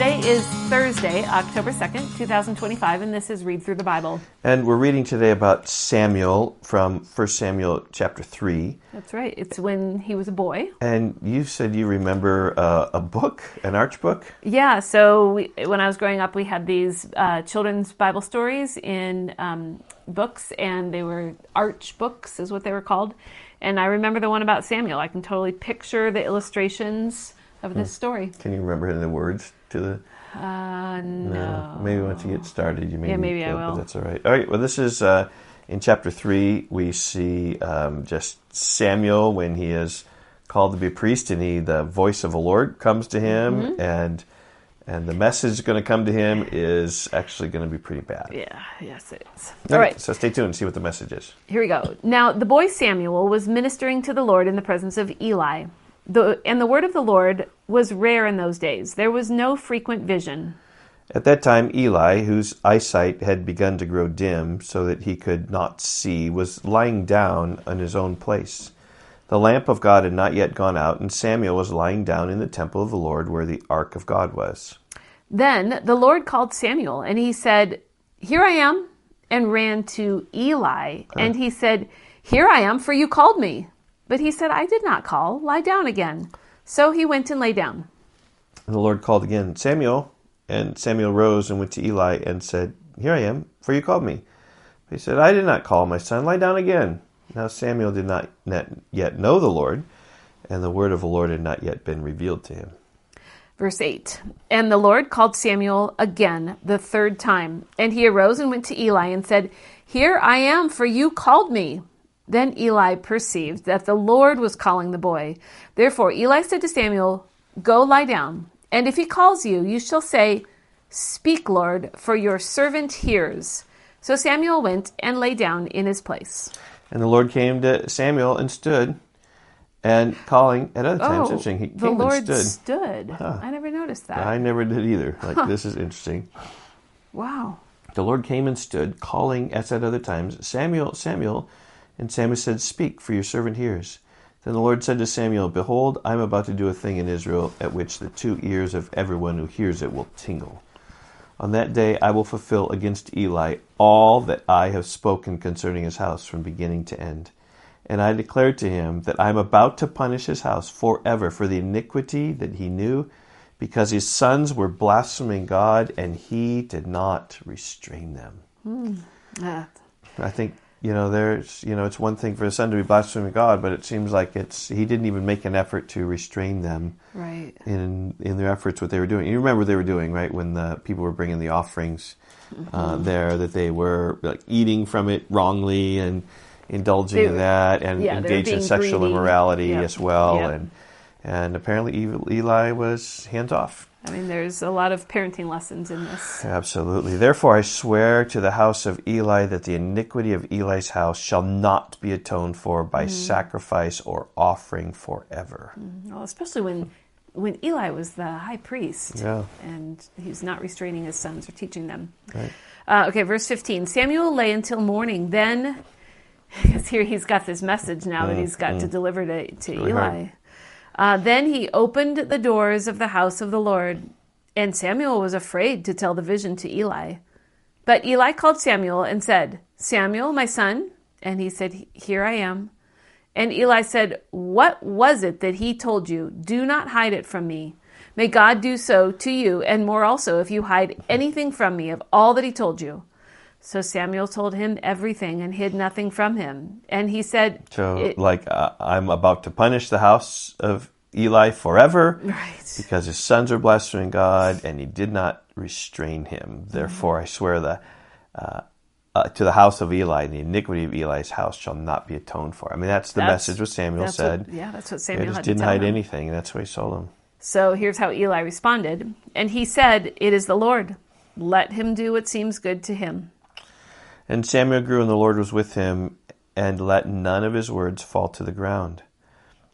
Today is Thursday, October 2nd, 2025, and this is Read Through the Bible. And we're reading today about Samuel from 1 Samuel chapter 3. That's right. It's when he was a boy. And you said you remember a book, an arch book? Yeah, so when I was growing up, we had these children's Bible stories in books, and they were arch books is what they were called. And I remember the one about Samuel. I can totally picture the illustrations of this story. Can you remember the words to the... No. Maybe once you get started, you may maybe I will. But that's all right. All right, well, this is in chapter 3, we see just Samuel when he is called to be a priest, and the voice of the Lord comes to him, and the message going to come to him is actually going to be pretty bad. Yeah, yes it is. All right. So stay tuned and see what the message is. Here we go. Now, the boy Samuel was ministering to the Lord in the presence of Eli. And the word of the Lord was rare in those days. There was no frequent vision. At that time, Eli, whose eyesight had begun to grow dim so that he could not see, was lying down on his own place. The lamp of God had not yet gone out, and Samuel was lying down in the temple of the Lord where the ark of God was. Then the Lord called Samuel, and he said, "Here I am," and ran to Eli. And he said, "Here I am, for you called me." But he said, "I did not call. Lie down again." So he went and lay down. And the Lord called again, "Samuel." And Samuel rose and went to Eli and said, "Here I am, for you called me." But he said, "I did not call, my son. Lie down again." Now Samuel did not yet know the Lord, and the word of the Lord had not yet been revealed to him. Verse 8, and the Lord called Samuel again the third time. And he arose and went to Eli and said, "Here I am, for you called me." Then Eli perceived that the Lord was calling the boy. Therefore Eli said to Samuel, "Go lie down, and if he calls you, you shall say, 'Speak, Lord, for your servant hears.'" So Samuel went and lay down in his place. And the Lord came to Samuel and stood, and calling at other times. Interesting. He the came Lord and stood. Huh. I never noticed that. I never did either. This is interesting. Wow. The Lord came and stood, calling as at other times, "Samuel, Samuel." And Samuel said, "Speak, for your servant hears." Then the Lord said to Samuel, "Behold, I am about to do a thing in Israel at which the 2 ears of everyone who hears it will tingle. On that day I will fulfill against Eli all that I have spoken concerning his house from beginning to end. And I declared to him that I am about to punish his house forever for the iniquity that he knew, because his sons were blaspheming God, and he did not restrain them." I think, it's one thing for a son to be blaspheming God, but it seems like he didn't even make an effort to restrain them, right, in their efforts, what they were doing. You remember what they were doing, right, when the people were bringing the offerings there, that they were eating from it wrongly and indulging in that, and engaged in sexual immorality as well. Yep. And apparently Eli was hands off. I mean, there's a lot of parenting lessons in this. Absolutely. Therefore, I swear to the house of Eli that the iniquity of Eli's house shall not be atoned for by sacrifice or offering forever. Well, especially when Eli was the high priest, and he's not restraining his sons or teaching them. Right. Okay, verse 15. Samuel lay until morning. Then, because here he's got this message now that he's got to deliver to really Eli. Then he opened the doors of the house of the Lord, and Samuel was afraid to tell the vision to Eli. But Eli called Samuel and said, "Samuel, my son?" And he said, "Here I am." And Eli said, "What was it that he told you? Do not hide it from me. May God do so to you, and more also, if you hide anything from me of all that he told you." So Samuel told him everything and hid nothing from him. And he said... So, I'm about to punish the house of Eli forever, right, because his sons are blaspheming God, and he did not restrain him. Therefore, I swear to the house of Eli, the iniquity of Eli's house shall not be atoned for. I mean, that's the message what Samuel said. That's what Samuel had to tell him. He didn't hide anything, and that's what he told him. So here's how Eli responded. And he said, "It is the Lord. Let him do what seems good to him." And Samuel grew, and the Lord was with him, and let none of his words fall to the ground.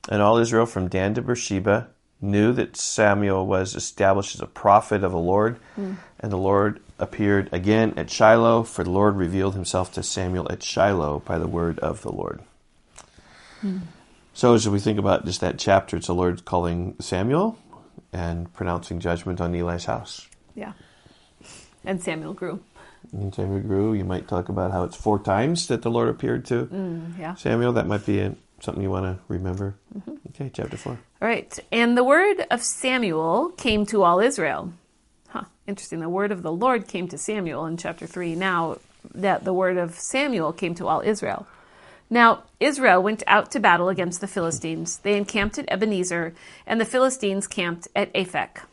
And all Israel from Dan to Beersheba knew that Samuel was established as a prophet of the Lord. And the Lord appeared again at Shiloh, for the Lord revealed himself to Samuel at Shiloh by the word of the Lord. So as we think about just that chapter, it's the Lord calling Samuel, and pronouncing judgment on Eli's house. Yeah. And Samuel grew. And Samuel grew. You might talk about how it's 4 times that the Lord appeared to Yeah. Samuel. That might be something you want to remember. Okay, chapter 4. All right. And the word of Samuel came to all Israel. Interesting. The word of the Lord came to Samuel in chapter 3. Now that the word of Samuel came to all Israel. Now Israel went out to battle against the Philistines. They encamped at Ebenezer, and the Philistines camped at Aphek.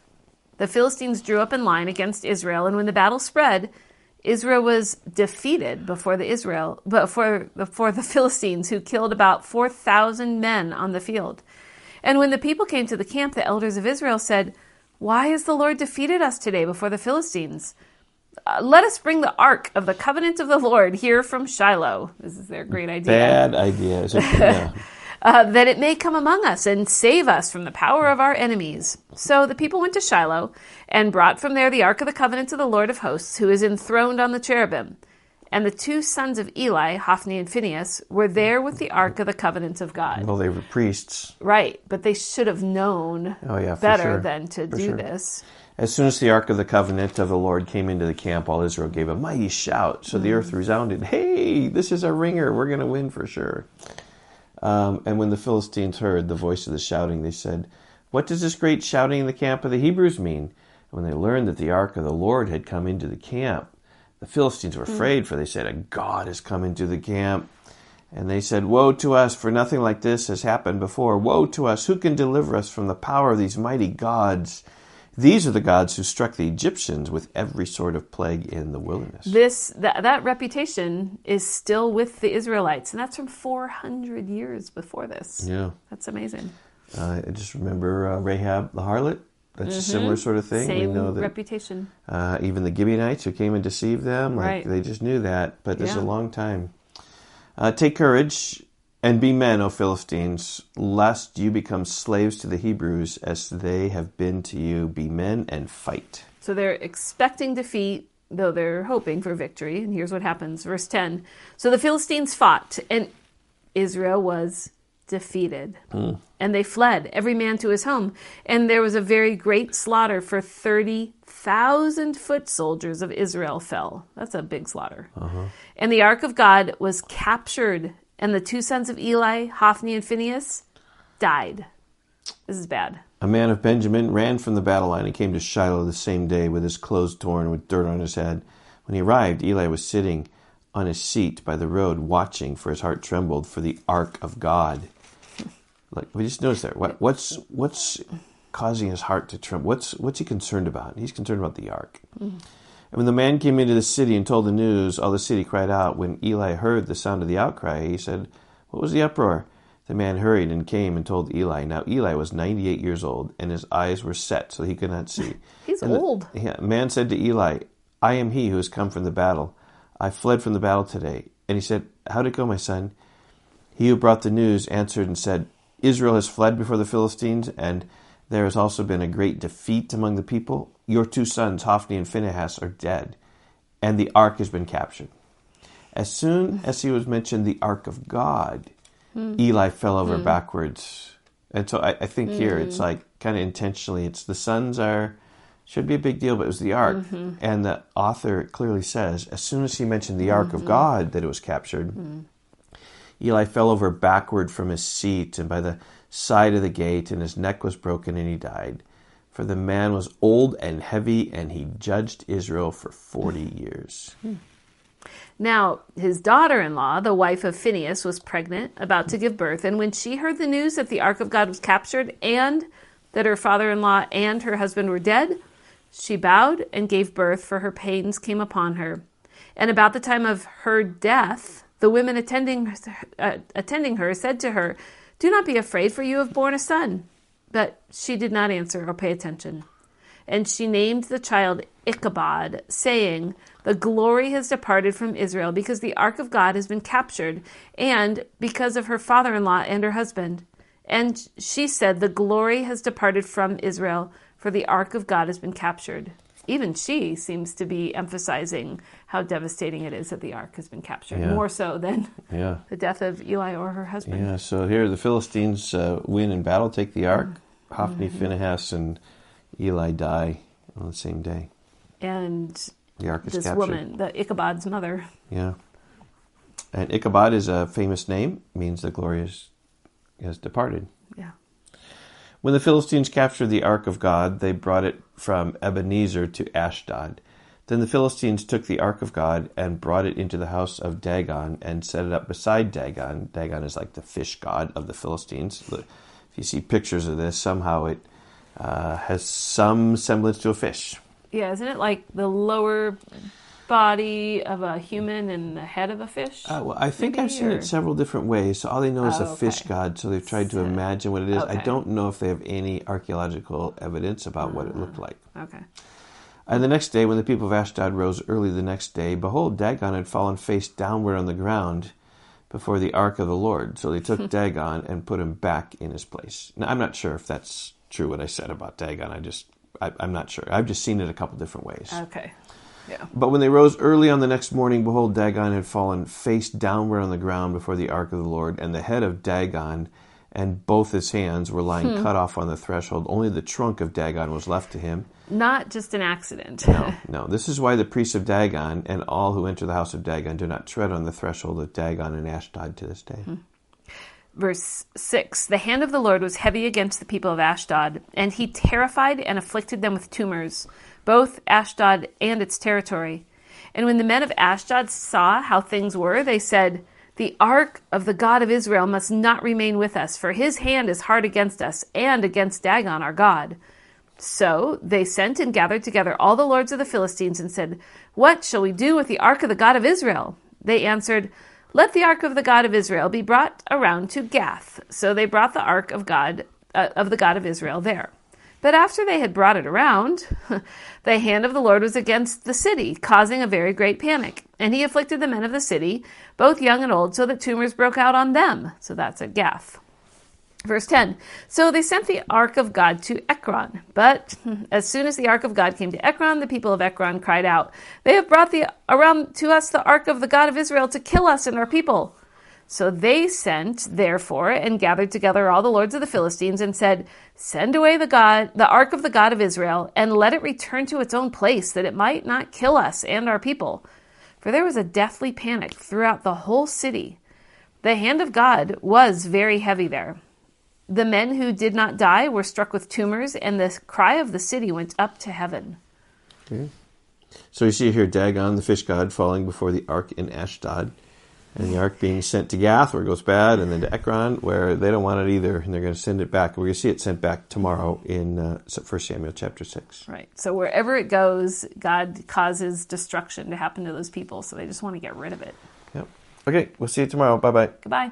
The Philistines drew up in line against Israel, and when the battle spread, Israel was defeated before the Philistines, who killed about 4,000 men on the field. And when the people came to the camp, the elders of Israel said, "Why has the Lord defeated us today before the Philistines? Let us bring the ark of the covenant of the Lord here from Shiloh." This is their great idea. Bad idea. Yeah. That it may come among us and save us from the power of our enemies. So the people went to Shiloh and brought from there the ark of the covenant of the Lord of hosts, who is enthroned on the cherubim. And the 2 sons of Eli, Hophni and Phinehas, were there with the ark of the covenant of God. Well, they were priests. Right, but they should have known better than to do this. As soon as the ark of the covenant of the Lord came into the camp, all Israel gave a mighty shout. So the earth resounded, "Hey, this is our ringer. We're going to win for sure." And when the Philistines heard the voice of the shouting, they said, "What does this great shouting in the camp of the Hebrews mean?" And when they learned that the ark of the Lord had come into the camp, the Philistines were afraid, for they said, "A god has come into the camp." And they said, "Woe to us, for nothing like this has happened before. Woe to us, who can deliver us from the power of these mighty gods? These are the gods who struck the Egyptians with every sort of plague in the wilderness." That reputation is still with the Israelites, and that's from 400 years before this. Yeah. That's amazing. I just remember Rahab the harlot. That's a similar sort of thing. Same we know that, reputation. even the Gibeonites who came and deceived them, Right. they just knew that. But this is a long time. "Take courage and be men, O Philistines, lest you become slaves to the Hebrews as they have been to you. Be men and fight." So they're expecting defeat, though they're hoping for victory. And here's what happens. Verse 10. So the Philistines fought, and Israel was defeated. And they fled, every man to his home. And there was a very great slaughter, for 30,000 foot soldiers of Israel fell. That's a big slaughter. And the ark of God was captured, and the 2 sons of Eli, Hophni and Phinehas, died. This is bad. A man of Benjamin ran from the battle line and came to Shiloh the same day with his clothes torn, with dirt on his head. When he arrived, Eli was sitting on his seat by the road, watching, for his heart trembled for the ark of God. Like, we just noticed there. What's causing his heart to tremble? What's he concerned about? He's concerned about the ark. And when the man came into the city and told the news, all the city cried out. When Eli heard the sound of the outcry, he said, "What was the uproar?" The man hurried and came and told Eli. Now Eli was 98 years old, and his eyes were set, so he could not see. He's old. The man said to Eli, "I am he who has come from the battle. I fled from the battle today." And he said, "How did it go, my son?" He who brought the news answered and said, "Israel has fled before the Philistines, and there has also been a great defeat among the people. Your 2 sons, Hophni and Phinehas, are dead, and the ark has been captured." As soon as he was mentioned the ark of God, Eli fell over backwards. And so I think here it's like kind of intentionally, it's the sons should be a big deal, but it was the ark. And the author clearly says, as soon as he mentioned the ark of God, that it was captured, Eli fell over backward from his seat and by the side of the gate, and his neck was broken, and he died. For the man was old and heavy, and he judged Israel for 40 years. Now, his daughter-in-law, the wife of Phinehas, was pregnant, about to give birth. And when she heard the news that the ark of God was captured and that her father-in-law and her husband were dead, she bowed and gave birth, for her pains came upon her. And about the time of her death, the women attending her said to her, "Do not be afraid, for you have borne a son." But she did not answer or pay attention. And she named the child Ichabod, saying, "The glory has departed from Israel, because the ark of God has been captured, and because of her father-in-law and her husband." And she said, "The glory has departed from Israel, for the ark of God has been captured." Even she seems to be emphasizing how devastating it is that the ark has been captured, more so than the death of Eli or her husband. Yeah, so here the Philistines win in battle, take the ark. Hophni, Phinehas, and Eli die on the same day. And The ark is this captured. woman, the Ichabod's mother. Yeah. And Ichabod is a famous name, means the glory has departed. Yeah. When the Philistines captured the ark of God, they brought it from Ebenezer to Ashdod. Then the Philistines took the ark of God and brought it into the house of Dagon and set it up beside Dagon. Dagon is like the fish god of the Philistines. If you see pictures of this, somehow it has some semblance to a fish. Yeah, isn't it like the lower body of a human and the head of a fish? Well, I think maybe, I've seen it several different ways. So all they know is a fish god, so they've tried to imagine what it is. Okay. I don't know if they have any archaeological evidence about what it looked like. Okay. And the next day, when the people of Ashdod rose early the next day, behold, Dagon had fallen face downward on the ground before the ark of the Lord. So they took Dagon and put him back in his place. Now, I'm not sure if that's true what I said about Dagon. I'm not sure. I've just seen it a couple different ways. Okay. Yeah. But when they rose early on the next morning, behold, Dagon had fallen face downward on the ground before the ark of the Lord, and the head of Dagon and both his hands were lying cut off on the threshold. Only the trunk of Dagon was left to him. Not just an accident. No. This is why the priests of Dagon and all who enter the house of Dagon do not tread on the threshold of Dagon and Ashdod to this day. Verse 6, the hand of the Lord was heavy against the people of Ashdod, and he terrified and afflicted them with tumors, both Ashdod and its territory. And when the men of Ashdod saw how things were, they said, the ark of the God of Israel must not remain with us, for his hand is hard against us and against Dagon our God. So they sent and gathered together all the lords of the Philistines and said, what shall we do with the ark of the God of Israel? They answered, let the ark of the God of Israel be brought around to Gath. So they brought the ark of the God of Israel there. But after they had brought it around, the hand of the Lord was against the city, causing a very great panic. And he afflicted the men of the city, both young and old, so that tumors broke out on them. So that's at Gath. Verse 10, so they sent the ark of God to Ekron. But as soon as the ark of God came to Ekron, the people of Ekron cried out, they have brought around to us the ark of the God of Israel to kill us and our people. So they sent, therefore, and gathered together all the lords of the Philistines and said, send away the ark of the God of Israel, and let it return to its own place, that it might not kill us and our people. For there was a deathly panic throughout the whole city. The hand of God was very heavy there. The men who did not die were struck with tumors, and the cry of the city went up to heaven. Okay. So you see here Dagon, the fish god, falling before the ark in Ashdod, and the ark being sent to Gath, where it goes bad, and then to Ekron, where they don't want it either, and they're going to send it back. We're going to see it sent back tomorrow in 1 Samuel chapter 6. Right. So wherever it goes, God causes destruction to happen to those people, so they just want to get rid of it. Yep. Okay, we'll see you tomorrow. Bye-bye. Goodbye.